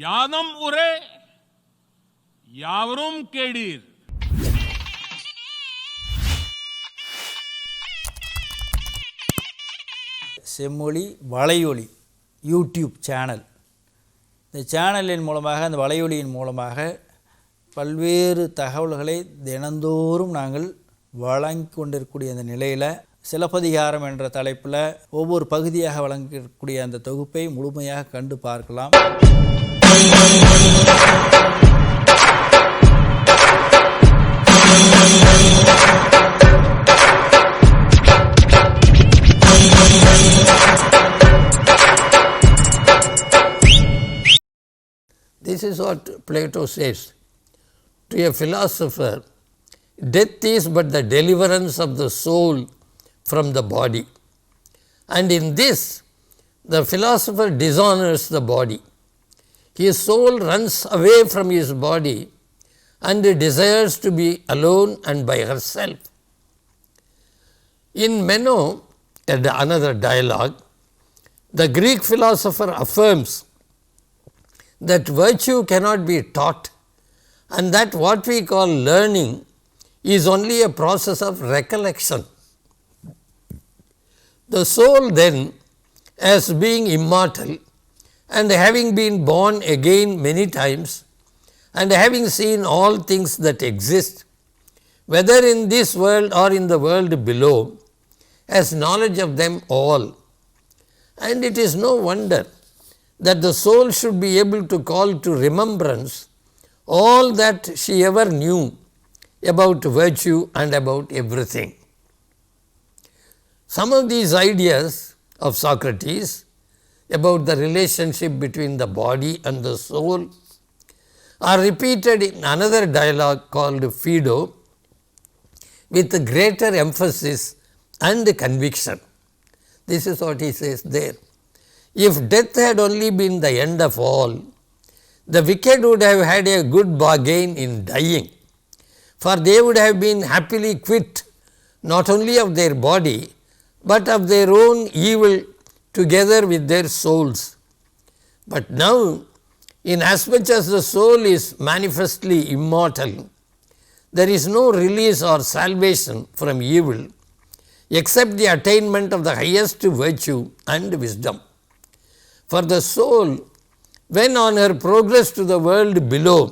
யாதும் ஊரே யாவரும் கேடீர். செம்மொழி வலையொலி யூடியூப் சேனல். இந்த சேனலின் மூலமாக, அந்த வலையொலியின் மூலமாக பல்வேறு தகவல்களை தினந்தோறும் நாங்கள் வழங்கி கொண்டிருக்கக்கூடிய அந்த நிலையில் சிலப்பதிகாரம் என்ற தலைப்பில் ஒவ்வொரு பகுதியாக வழங்கக்கூடிய அந்த தொகுப்பை முழுமையாக கண்டு பார்க்கலாம். This is what Plato says. To a philosopher, death is but the deliverance of the soul from the body. And in this, the philosopher dishonors the body. His soul runs away from his body and desires to be alone and by herself. In Meno, another dialogue, the Greek philosopher affirms that virtue cannot be taught and that what we call learning is only a process of recollection. The soul then, as being immortal and having been born again many times and having seen all things that exist, whether in this world or in the world below, has knowledge of them all. And it is no wonder that the soul should be able to call to remembrance all that she ever knew about virtue and about everything. Some of these ideas of Socrates about the relationship between the body and the soul are repeated in another dialogue called Phaedo with greater emphasis and conviction. This is what he says there. If death had only been the end of all, the wicked would have had a good bargain in dying, for they would have been happily quit not only of their body, but of their own evil together with their souls. But now, inasmuch as the soul is manifestly immortal, there is no release or salvation from evil except the attainment of the highest virtue and wisdom. For the soul, when on her progress to the world below,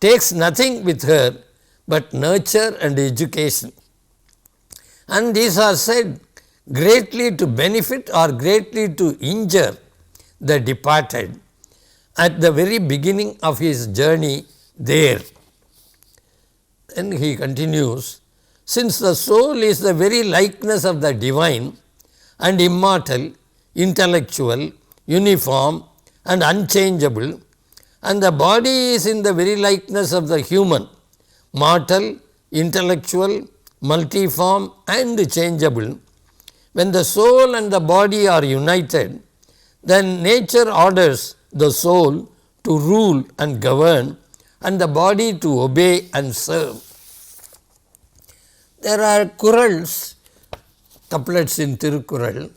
takes nothing with her but nurture and education. And these are said greatly to benefit or greatly to injure the departed at the very beginning of his journey there. Then he continues, since the soul is the very likeness of the divine and immortal, intellectual, uniform and unchangeable, and the body is in the very likeness of the human, mortal, intellectual, multiform and changeable. When the soul and the body are united, then nature orders the soul to rule and govern and the body to obey and serve. There are kurals, couplets in Thirukural,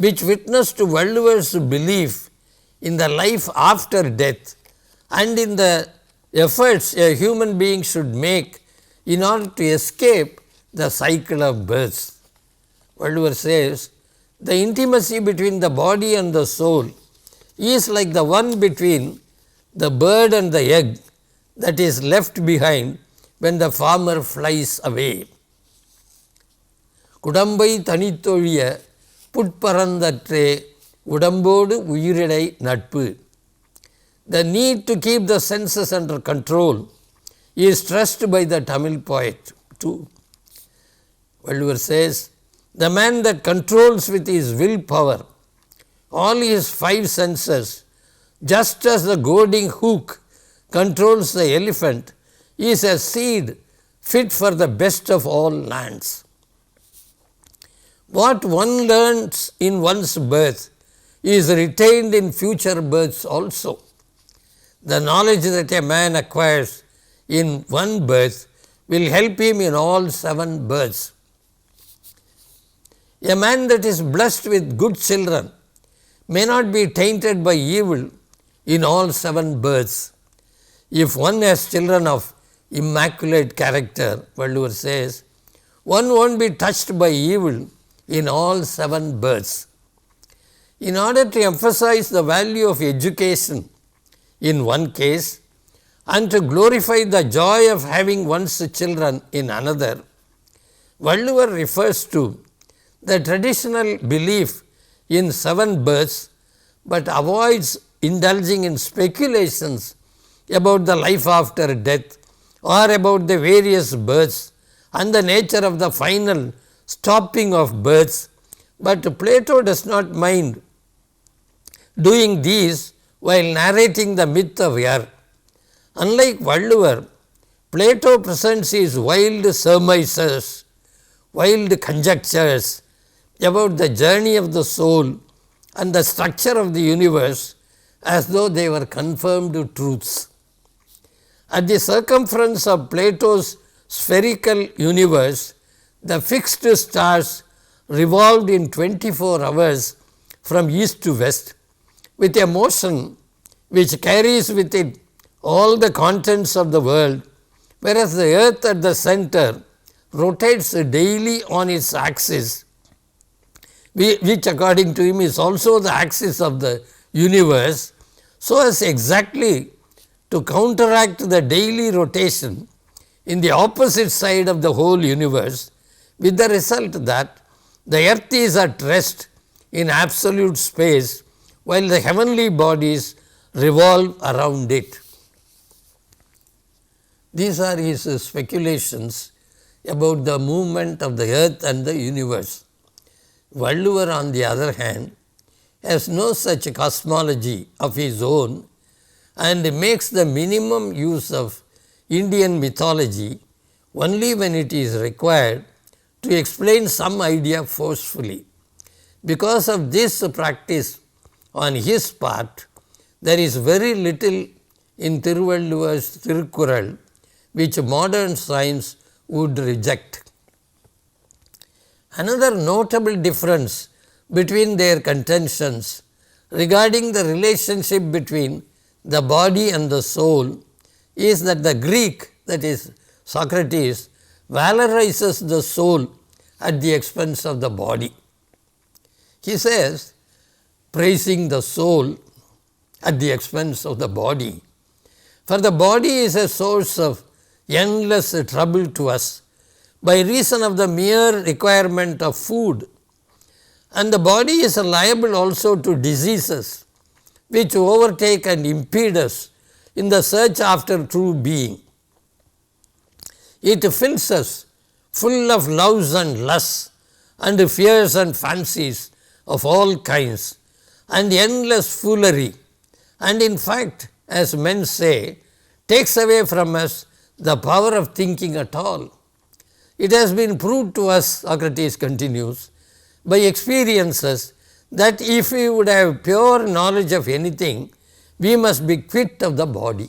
which witness to Valluvar's belief in the life after death and in the efforts a human being should make in order to escape the cycle of birth. Valluvar says, the intimacy between the body and the soul is like the one between the bird and the egg that is left behind when the farmer flies away. குடம்பை தனித்தொழிய புட்பரந்தற்றே உடம்போடு உயிரிடை நட்பு. The need to keep the senses under control is stressed by the Tamil poet too. Valluvar says, the man that controls with his willpower all his five senses, just as the goading hook controls the elephant, is a seed fit for the best of all lands. What one learns in one's birth is retained in future births also. The knowledge that a man acquires in one birth will help him in all 7 births. A man that is blessed with good children may not be tainted by evil in all 7 births. If one has children of immaculate character, Valluvar says, one won't be touched by evil in all 7 births. In order to emphasize the value of education in one case and to glorify the joy of having one's children in another, Valluvar refers to the traditional belief in 7 births, but avoids indulging in speculations about the life after death or about the various births and the nature of the final stopping of births, but Plato does not mind doing these while narrating the myth of air. Unlike Valluvar, Plato presents his wild surmises, wild conjectures about the journey of the soul and the structure of the universe as though they were confirmed truths. At the circumference of Plato's spherical universe, the fixed stars revolved in 24 hours from east to west, with a motion which carries with it all the contents of the world, whereas the earth at the center rotates daily on its axis, which according to him is also the axis of the universe, so as exactly to counteract the daily rotation in the opposite side of the whole universe, with the result that the earth is at rest in absolute space while the heavenly bodies revolve around it. These are his speculations about the movement of the earth and the universe. Valluvar, on the other hand, has no such cosmology of his own and makes the minimum use of Indian mythology only when it is required to explain some idea forcefully. Because of this practice on his part, there is very little in Thiruvalluvar's Tirukkural which modern science would reject. Another notable difference between their contentions regarding the relationship between the body and the soul is that the Greek, that is Socrates, valorizes the soul at the expense of the body. He says, praising the soul at the expense of the body, for the body is a source of endless trouble to us by reason of the mere requirement of food, and the body is liable also to diseases which overtake and impede us in the search after true being. It fills us full of loves and lusts and fears and fancies of all kinds and endless foolery, and in fact, as men say, takes away from us the power of thinking at all. It has been proved to us, Socrates continues, by experiences that if we would have pure knowledge of anything, we must be quit of the body.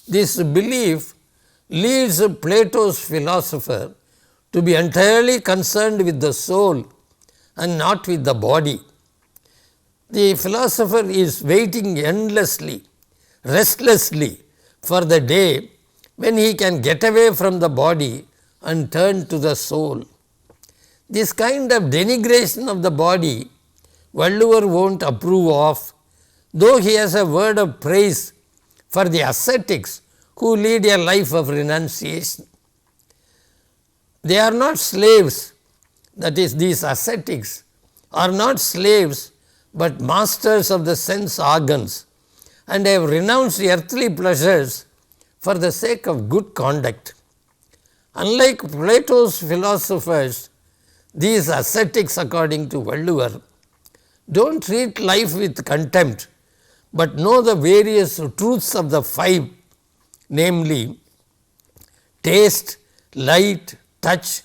This belief leads Plato's philosopher to be entirely concerned with the soul and not with the body. The philosopher is waiting endlessly, restlessly for the day when he can get away from the body and turn to the soul. This kind of denigration of the body Valluvar won't approve of, though he has a word of praise for the ascetics who lead a life of renunciation. They are not slaves, that is, these ascetics are not slaves but masters of the sense organs and have renounced earthly pleasures for the sake of good conduct. Unlike Plato's philosophers, these ascetics, according to Valluvar, don't treat life with contempt, but know the various truths of the 5, namely taste, light, touch,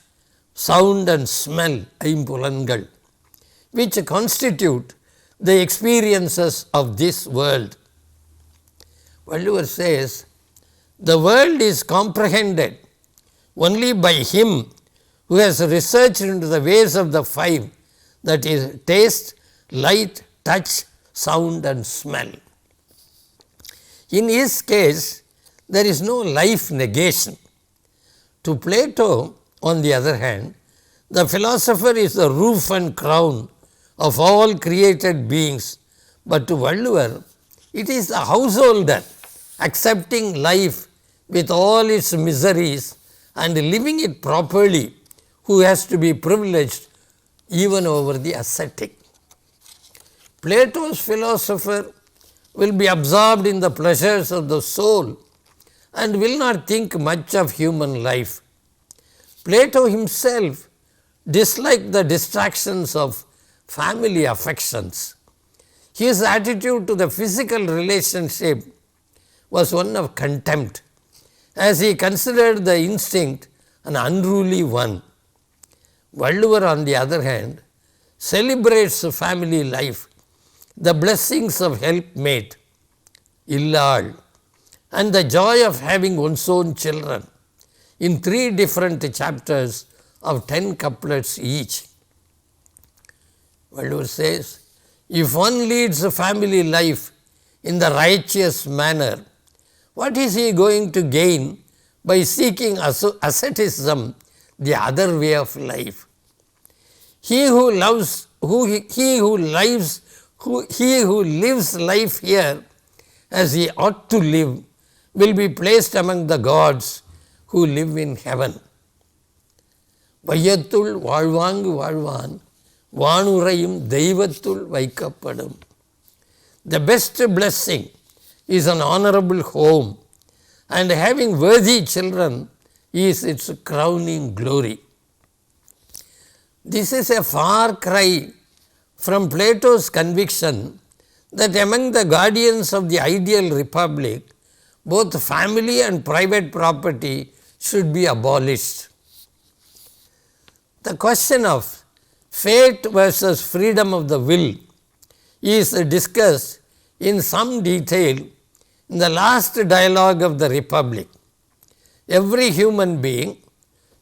sound and smell, ஐம்புலன்கள், which constitute the experiences of this world. Valluvar says, the world is comprehended only by him who has researched into the ways of the 5, that is taste, light, touch, sound and smell. In his case, there is no life negation. To Plato, on the other hand, the philosopher is the roof and crown of all created beings, but to Valluvar, it is the householder accepting life with all its miseries and living it properly who has to be privileged even over the ascetic. Plato's philosopher will be absorbed in the pleasures of the soul and will not think much of human life. Plato himself disliked the distractions of family affections. His attitude to the physical relationship was one of contempt, as he considered the instinct an unruly one. Valluvar, on the other hand, celebrates family life, the blessings of helpmate, illal, and the joy of having one's own children in 3 different chapters of 10 couplets each. Valluvar says, if one leads a family life in the righteous manner, what is he going to gain by seeking asceticism, the other way of life? He who lives life here as he ought to live will be placed among the gods who live in heaven. வையத்துள் வாழ்வாங்கு வாழ்வான் வானுரையும் தெய்வத்துள் வைக்கப்படும். The best blessing is an honorable home, and having worthy children is its crowning glory. This is a far cry from Plato's conviction that among the guardians of the ideal republic, both family and private property should be abolished. The question of fate versus freedom of the will is discussed in some detail in the last dialogue of the Republic. Every human being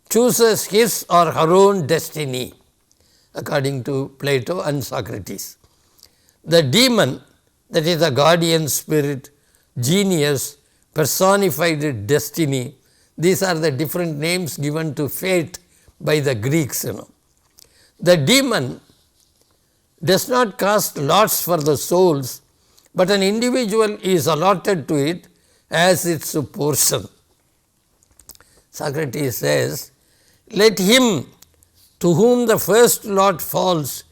chooses his or her own destiny, according to Plato and Socrates. The demon, that is the guardian spirit, genius, personified destiny, these are the different names given to fate by the Greeks. The demon does not cast lots for the souls, but an individual is allotted to it as its portion. Socrates says, let him to whom the first lot falls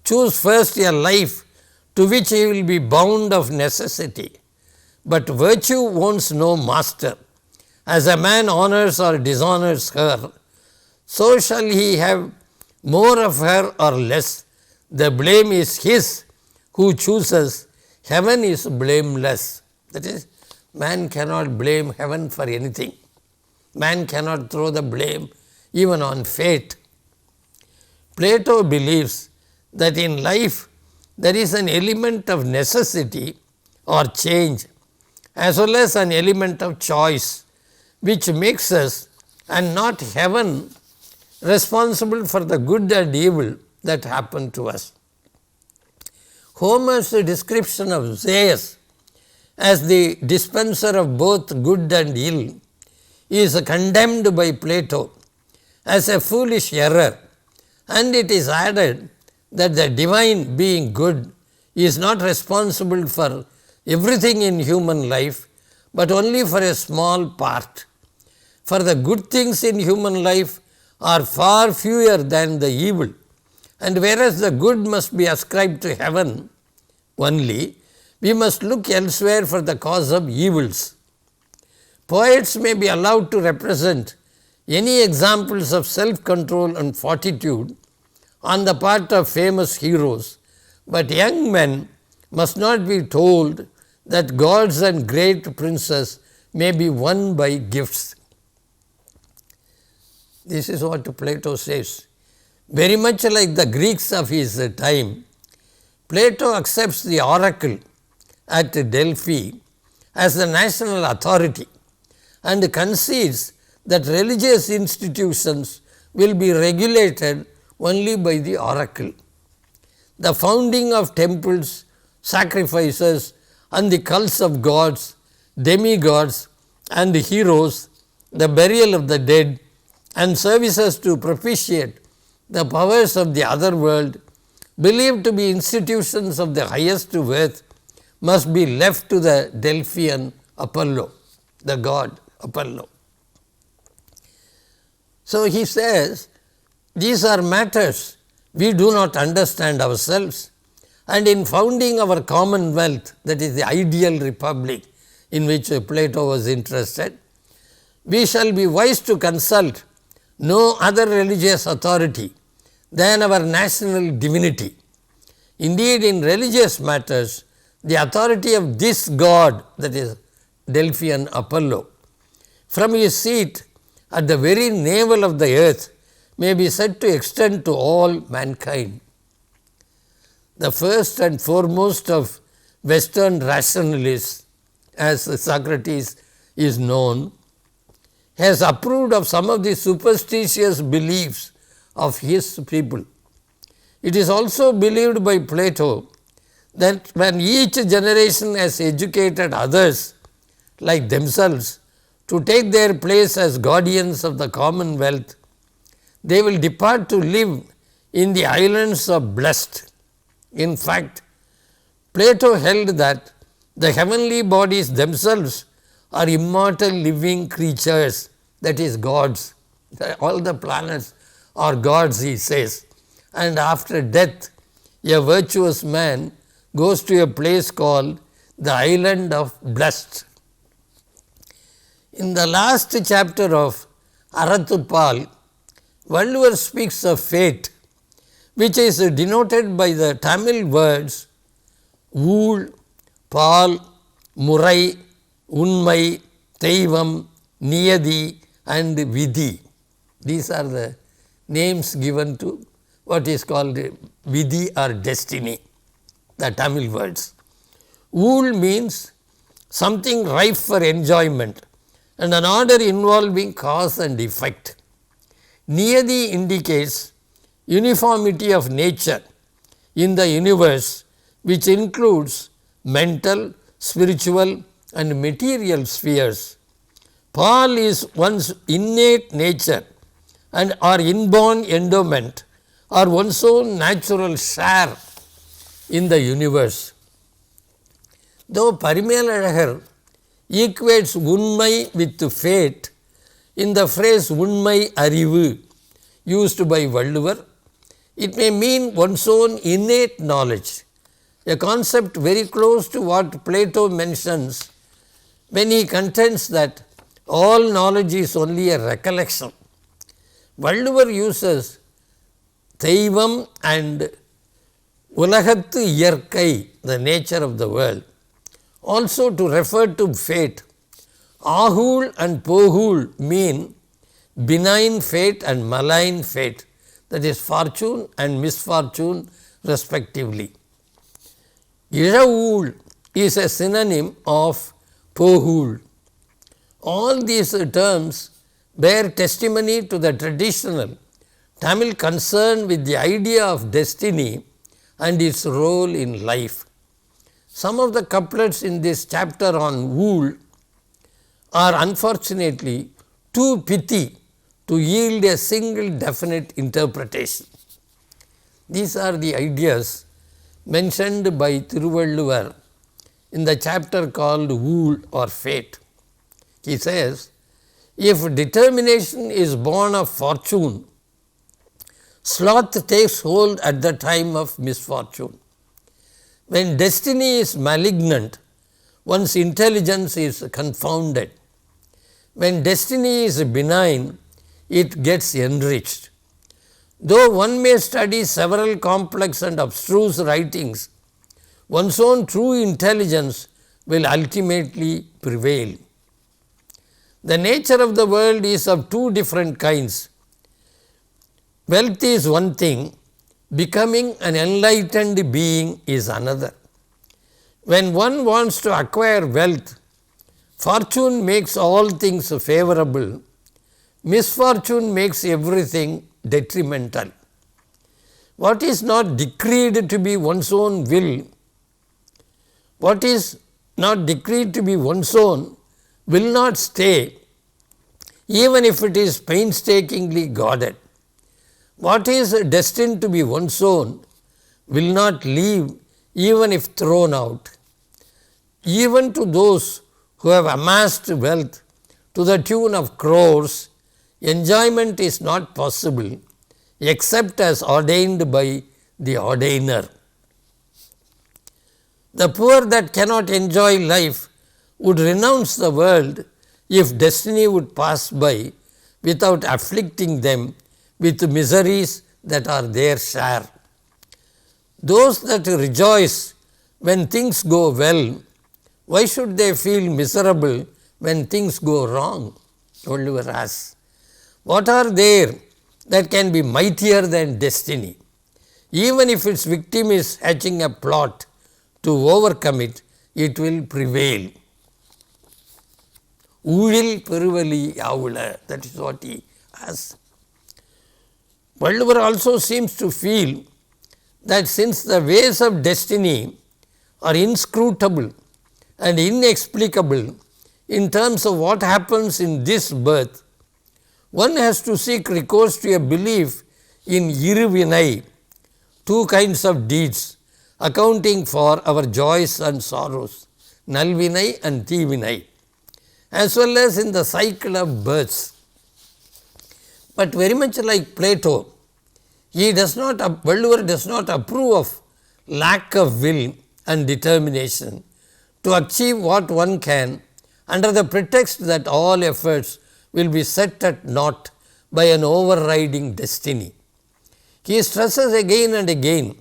choose first a life to which he will be bound of necessity. But virtue owns no master. As a man honors or dishonors her, so shall he have more of her or less. The blame is his who chooses. Heaven is blameless. That is, man cannot blame heaven for anything. Man cannot throw the blame even on fate. Plato believes that in life there is an element of necessity or change, as well as an element of choice, which makes us and not heaven responsible for the good and evil that happen to us. Homer's description of Zeus as the dispenser of both good and ill is condemned by Plato as a foolish error, and it is added that the divine, being good, is not responsible for everything in human life, but only for a small part. For the good things in human life are far fewer than the evil, and whereas the good must be ascribed to heaven only, we must look elsewhere for the cause of evils. Poets may be allowed to represent any examples of self-control and fortitude on the part of famous heroes, but young men must not be told that gods and great princes may be won by gifts. This is what Plato says. Very much like the Greeks of his time, Plato accepts the oracle at Delphi as the national authority and concedes that religious institutions will be regulated only by the oracle. The founding of temples, sacrifices and the cults of gods demigods and heroes, the burial of the dead, and services to propitiate the powers of the other world, believed to be institutions of the highest worth, must be left to the Delphian Apollo, the god Apollo. So, he says these are matters we do not understand ourselves, and in founding our commonwealth, that is the ideal republic in which Plato was interested, we shall be wise to consult no other religious authority than our national divinity. Indeed, in religious matters, the authority of this god, that is Delphian Apollo, from his seat at the very navel of the earth, may be said to extend to all mankind. The first and foremost of Western rationalists, as Socrates is known, has approved of some of the superstitious beliefs of his people. It is also believed by Plato that when each generation has educated others like themselves to take their place as guardians of the commonwealth, they will depart to live in the islands of blessed. In fact, Plato held that the heavenly bodies themselves are immortal living creatures, that is gods. All the planets are gods, he says, and after death a virtuous man goes to a place called the island of blessed. In the last chapter of Arathupal, Valluvar speaks of fate, which is denoted by the Tamil words Ool, Pal, Murai, Unmai, Teivam, Niyadi and Vidhi. These are the names given to what is called Vidhi or destiny, the Tamil words. Ool means something ripe for enjoyment and an order involving cause and effect. Niyadi indicates uniformity of nature in the universe, which includes mental, spiritual and material spheres. Pal is one's innate nature and or inborn endowment or one's own natural share in the universe. Though Parimelalazhar equates Unmai with fate in the phrase Unmai Arivu used by Valluvar, it may mean one's own innate knowledge, a concept very close to what Plato mentions when he contends that all knowledge is only a recollection. Valluvar uses Teivam and Ulagathu Iyarkai, the nature of the world, also to refer to fate. Ahul and Pohul mean benign fate and malign fate, that is fortune and misfortune respectively. Izhavul is a synonym of Pohul. All these terms bear testimony to the traditional Tamil concern with the idea of destiny and its role in life. Some of the couplets in this chapter on wool are unfortunately too pithy to yield a single definite interpretation. These are the ideas mentioned by Thiruvalluvar in the chapter called Wool or Fate. He says, if determination is born of fortune, sloth takes hold at the time of misfortune. When destiny is malignant, one's intelligence is confounded. When destiny is benign, it gets enriched. Though one may study several complex and abstruse writings, one's own true intelligence will ultimately prevail. The nature of the world is of two different kinds. Wealth is one thing, becoming an enlightened being is another. When one wants to acquire wealth, fortune makes all things favorable, misfortune makes everything detrimental. What is not decreed to be one's own will, what is not decreed to be one's own will not stay, even if it is painstakingly guarded. What is destined to be one's own will not leave, even if thrown out. Even to those who have amassed wealth to the tune of crores, enjoyment is not possible except as ordained by the ordainer. The poor that cannot enjoy life would renounce the world if destiny would pass by without afflicting them with miseries that are their share. Those that rejoice when things go well, why should they feel miserable when things go wrong? Thiruvalluvar asks. What are there that can be mightier than destiny? Even if its victim is hatching a plot to overcome it, it will prevail. Uvil peruvali yavula, that is what he asks. Thiruvalluvar also seems to feel that since the ways of destiny are inscrutable and inexplicable in terms of what happens in this birth, one has to seek recourse to a belief in iruvinai, two kinds of deeds accounting for our joys and sorrows, nalvinai and thivinai, as well as in the cycle of births. But very much like Plato, Thiruvalluvar does not approve of lack of will and determination to achieve what one can under the pretext that all efforts will be set at naught by an overriding destiny. He stresses again and again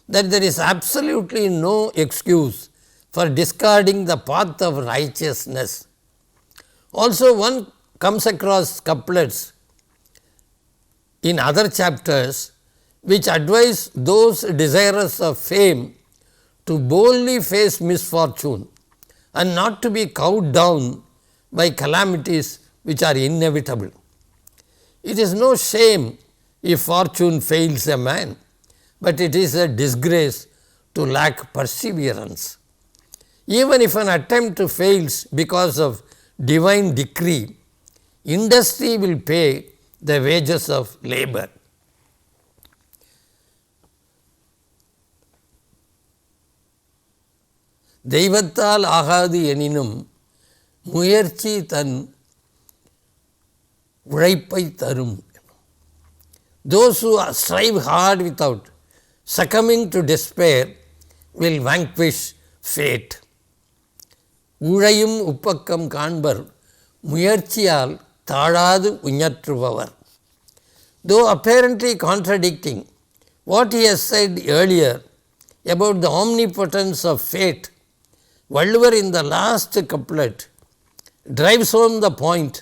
that there is absolutely no excuse for discarding the path of righteousness. Also, one comes across couplets in other chapters which advise those desirous of fame to boldly face misfortune and not to be cowed down by calamities which are inevitable. It is no shame if fortune fails a man, but it is a disgrace to lack perseverance. Even if an attempt fails because of divine decree, industry will pay the wages of labor. தெய்வத்தால் ஆகாது எனினும் முயற்சி தன் உழைப்பை தரும். Those who strive hard without succumbing to despair will vanquish fate. உழையும் உப்பக்கம் காண்பர் முயற்சியால் தாழாது உஞற்றுபவர். Though apparently contradicting what he has said earlier about the omnipotence of fate, Thiruvalluvar in the last couplet drives home the point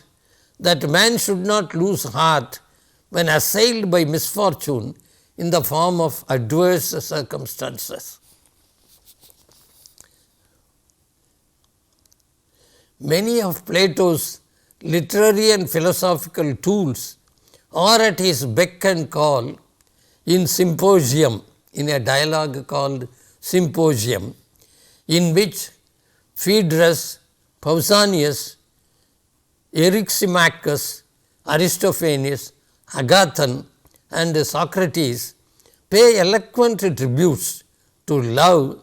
that man should not lose heart when assailed by misfortune in the form of adverse circumstances. Many of Plato's literary and philosophical tools are at his beck and call in Symposium, in a dialogue called Symposium, in which Phaedrus, Pausanias, Eryximachus, Aristophanes, Agathon and Socrates pay eloquent tributes to love,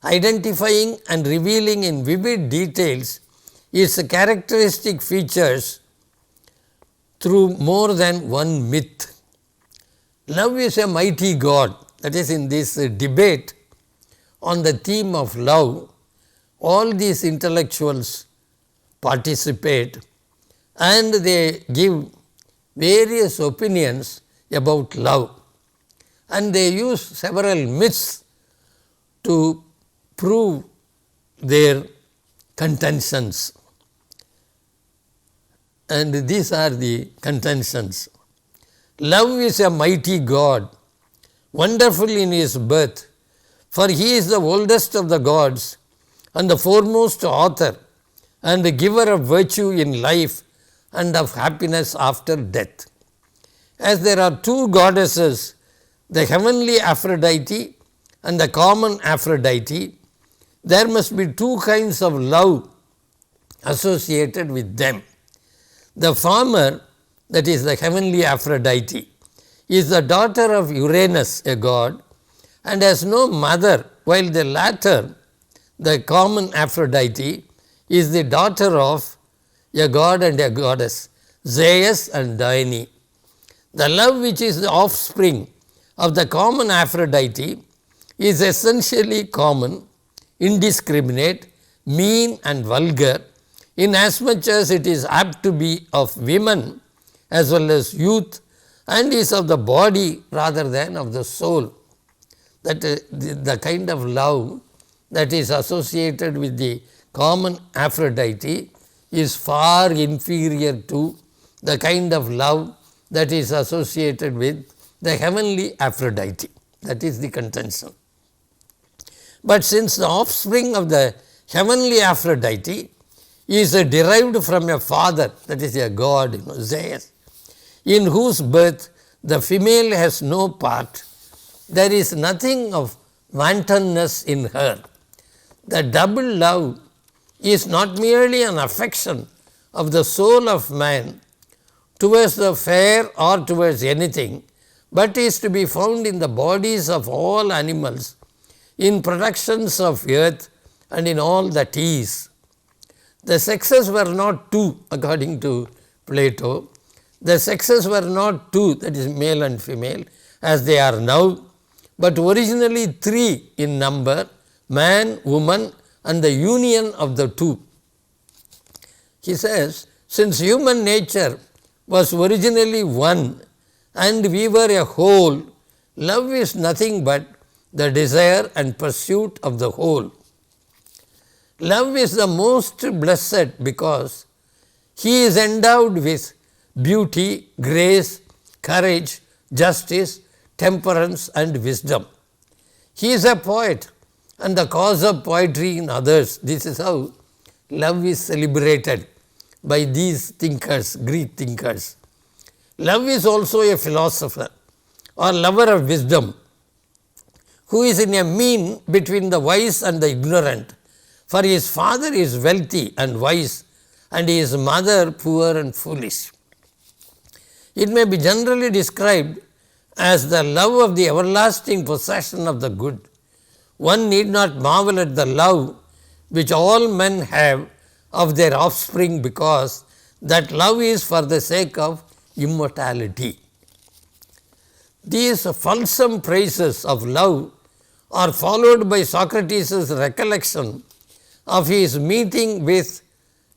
identifying and revealing in vivid details its characteristic features through more than one myth. Love is a mighty god. That is, in this debate on the theme of love, all these intellectuals participate and they give various opinions about love, and they use several myths to prove their contentions. And these are the contentions. Love is a mighty god, wonderful in his birth, for he is the oldest of the gods and the foremost author and the giver of virtue in life and of happiness after death. As there are two goddesses, the heavenly Aphrodite and the common Aphrodite, there must be two kinds of love associated with them. The former, that is the heavenly Aphrodite, is the daughter of Uranus, a god, and has no mother, while the latter, the common Aphrodite, is the daughter of a god and a goddess, Zeus and Dione. The love which is the offspring of the common Aphrodite is essentially common, indiscriminate, mean and vulgar, inasmuch as it is apt to be of women as well as youth, and is of the body rather than of the soul. That the kind of love that is associated with the common Aphrodite is far inferior to the kind of love that is associated with the heavenly Aphrodite. That is the contention. But since the offspring of the heavenly Aphrodite is derived from a father, that is a god, Zeus, in whose birth the female has no part, there is nothing of wantonness in her. The double love is not merely an affection of the soul of man towards the fair or towards anything, but is to be found in the bodies of all animals, in productions of earth and in all that is. The sexes were not two, according to Plato. The sexes were not two, that is male and female, as they are now, but originally three in number, man, woman and the union of the two. He says, since human nature was originally one and we were a whole, love is nothing but the desire and pursuit of the whole. Love is the most blessed because he is endowed with beauty, grace, courage, justice, temperance and wisdom. He is a poet and the cause of poetry in others. This is how love is celebrated by these thinkers, Greek thinkers. Love is also a philosopher or lover of wisdom, who is in a mean between the wise and the ignorant, for his father is wealthy and wise and his mother poor and foolish. It may be generally described as the love of the everlasting possession of the good. One need not marvel at the love which all men have of their offspring, because that love is for the sake of immortality. These fulsome praises of love are followed by Socrates' recollection of his meeting with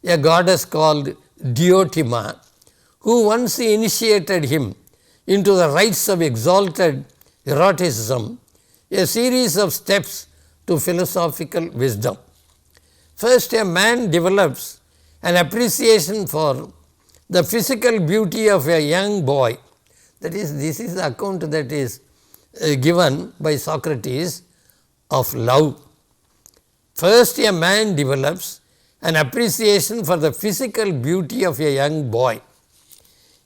a goddess called Diotima, who once initiated him into the rites of exalted eroticism, a series of steps to philosophical wisdom. First, a man develops an appreciation for the physical beauty of a young boy. That is, this is the account that is given by Socrates of love. First, a man develops an appreciation for the physical beauty of a young boy.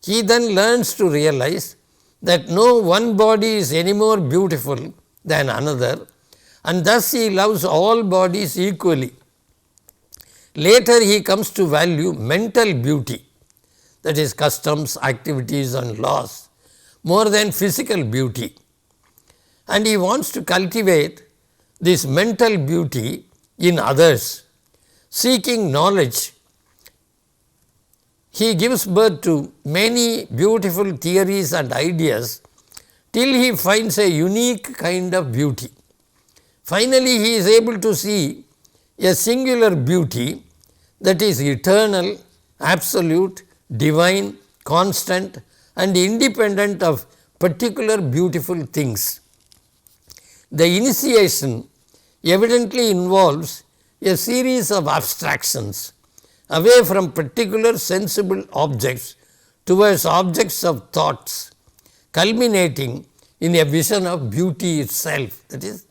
He then learns to realize that no one body is any more beautiful than another, and thus he loves all bodies equally. Later he comes to value mental beauty, that is customs, activities and laws, more than physical beauty, and he wants to cultivate this mental beauty in others. Seeking knowledge, he gives birth to many beautiful theories and ideas till he finds a unique kind of beauty. Finally, he is able to see a singular beauty that is eternal, absolute, divine, constant and independent of particular beautiful things. The initiation evidently involves a series of abstractions away from particular sensible objects towards objects of thoughts, culminating in a vision of beauty itself. That is,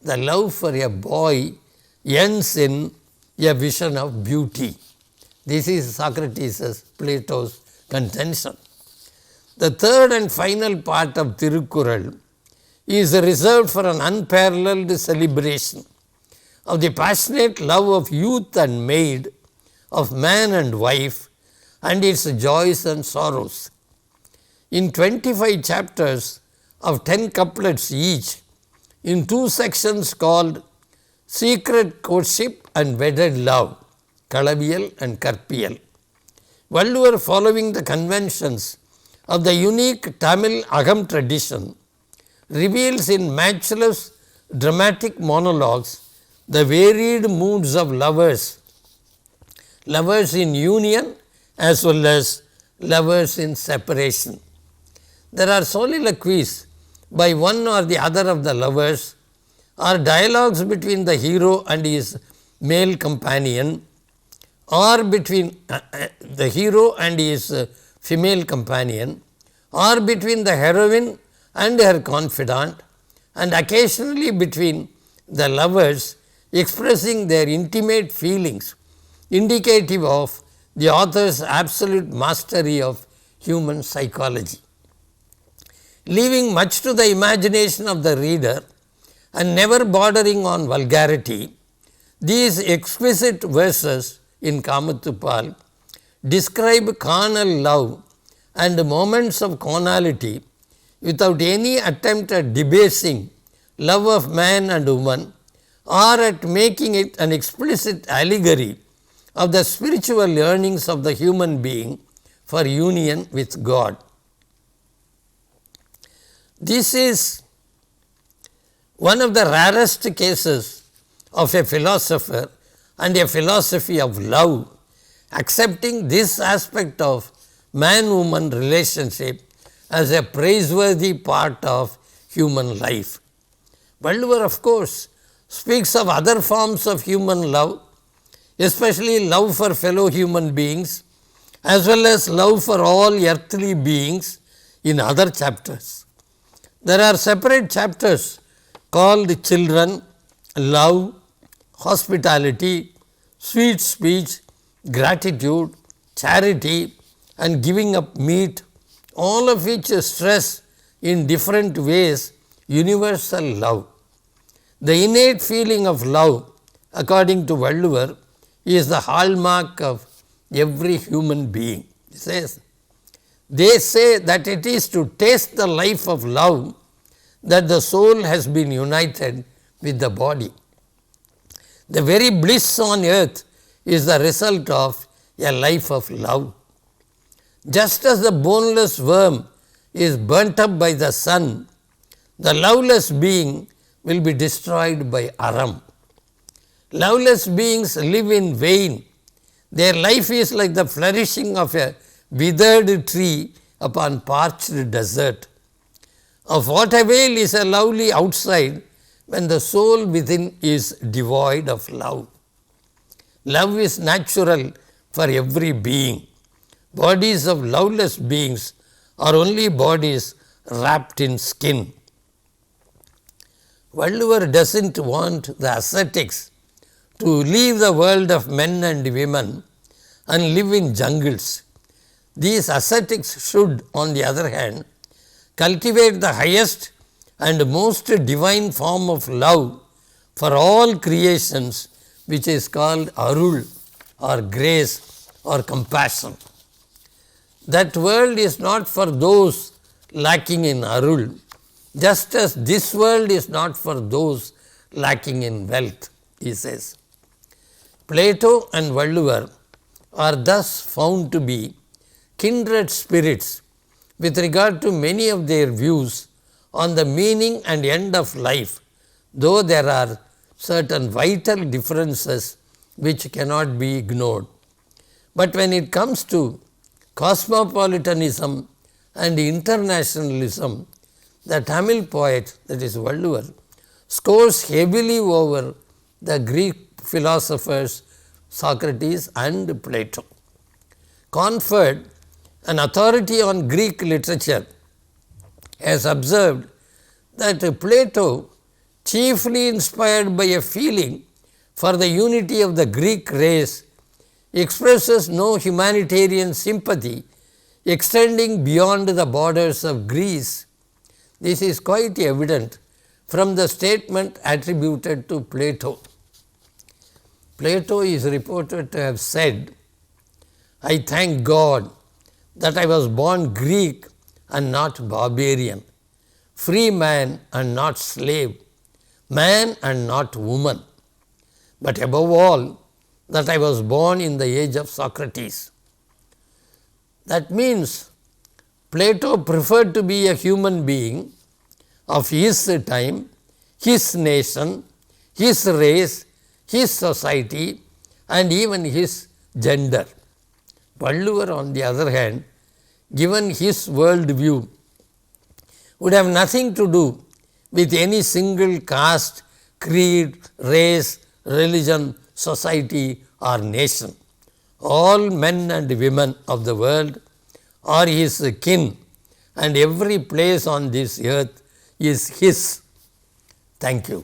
the love for a boy ends in a vision of beauty. This is Socrates' Plato's contention. The third and final part of Thirukural is reserved for an unparalleled celebration of the passionate love of youth and maid, of man and wife, and its joys and sorrows. In 25 chapters of 10 couplets each, in 2 sections called Secret Courtship and Wedded Love, Kalaviyal and Karpiyal, Valluvar, following the conventions of the unique Tamil Agam tradition, reveals in matchless dramatic monologues the varied moods of lovers in union as well as lovers in separation. There are soliloquies by one or the other of the lovers, or dialogues between the hero and his male companion, or between the hero and his female companion, or between the heroine and her confidant, and occasionally between the lovers expressing their intimate feelings, indicative of the author's absolute mastery of human psychology. Leaving much to the imagination of the reader and never bordering on vulgarity, these exquisite verses in Kamathupal describe carnal love and moments of carnality without any attempt at debasing love of man and woman, or at making it an explicit allegory of the spiritual yearnings of the human being for union with God. This is one of the rarest cases of a philosopher and a philosophy of love accepting this aspect of man-woman relationship as a praiseworthy part of human life. Valluvar, of course, speaks of other forms of human love, especially love for fellow human beings, as well as love for all earthly beings in other chapters. There are separate chapters called children, love, hospitality, sweet speech, gratitude, charity, and giving up meat, all of which stress in different ways universal love. The innate feeling of love, according to Valluvar, is the hallmark of every human being. They say that it is to taste the life of love that the soul has been united with the body. The very bliss on earth is the result of a life of love. Just as the boneless worm is burnt up by the sun, the loveless being will be destroyed by Aram. Loveless beings live in vain. Their life is like the flourishing of a withered tree upon parched desert. Of what avail is a lovely outside when the soul within is devoid of love? Love is natural for every being. Bodies of loveless beings are only bodies wrapped in skin. Valluvar doesn't want the ascetics to leave the world of men and women and live in jungles. These ascetics should, on the other hand, cultivate the highest and most divine form of love for all creations, which is called Arul or grace or compassion. That world is not for those lacking in Arul, just as this world is not for those lacking in wealth, he says. Plato and Valluvar are thus found to be kindred spirits with regard to many of their views on the meaning and end of life, though there are certain vital differences which cannot be ignored. But when it comes to cosmopolitanism and internationalism, the Tamil poet, that is Valluvar, scores heavily over the Greek philosophers Socrates and Plato. Conferred, an authority on Greek literature, has observed that Plato, chiefly inspired by a feeling for the unity of the Greek race, expresses no humanitarian sympathy extending beyond the borders of Greece. This is quite evident from the statement attributed to Plato. Plato is reported to have said, I thank God that I was born Greek and not barbarian, free man and not slave, man and not woman, but above all that I was born in the age of Socrates. That means Plato preferred to be a human being of his time, his nation, his race, his society and even his gender. Valluvar, on the other hand, given his world view, would have nothing to do with any single caste, creed, race, religion, society or nation. All men and women of the world are his kin and every place on this earth is his. Thank you.